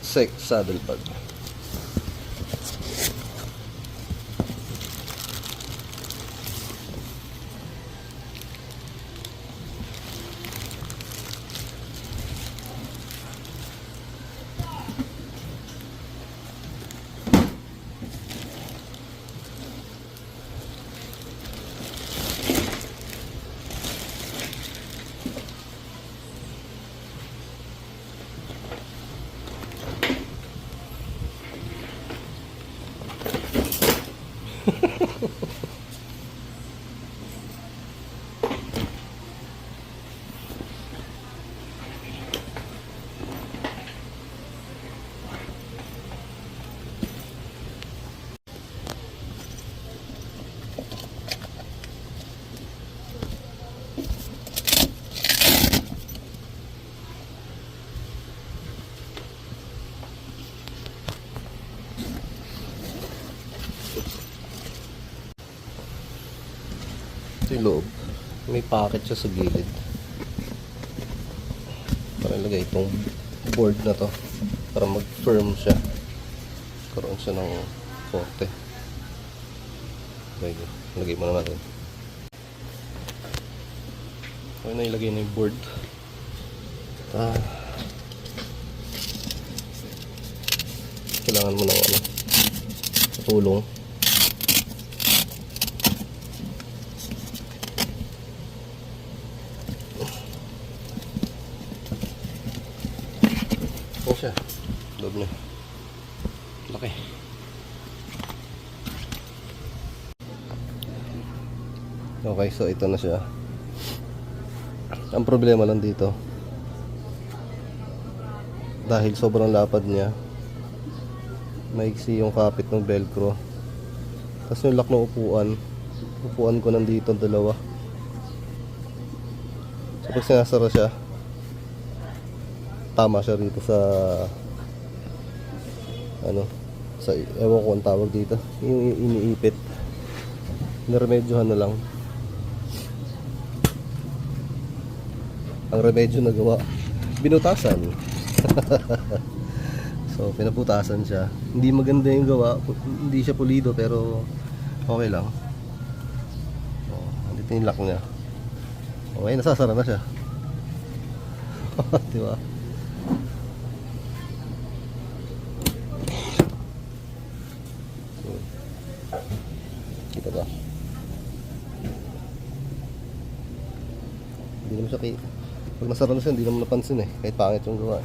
saddle pad. Ito yung loob. May pocket siya sa gilid para ilagay itong board na to para mag firm siya, karoon siya ng forte. Okay, lagay muna natin. Okay na, ilagay na yung board. Kailangan mo ng tulong. Ano siya? Loob na. Laki. Okay, so ito na siya. Ang problema lang dito, dahil sobrang lapad niya, maiksi yung kapit ng velcro. Tapos yung lock ng upuan ko nandito dalawa. So pag sinasara siya, tama siya rito sa sa ewan ko ang tawag dito, yung iniipit. Niremedyohan na lang. Ang remedyo na gawa, binutasan. So pinaputasan siya. Hindi maganda yung gawa, hindi siya pulido, pero okay lang. Andito yung lock niya. Okay, nasasara na siya. Diba? Kita ba? Hindi naman siya pag nasara na siya, hindi naman napansin kahit pangit yung gawa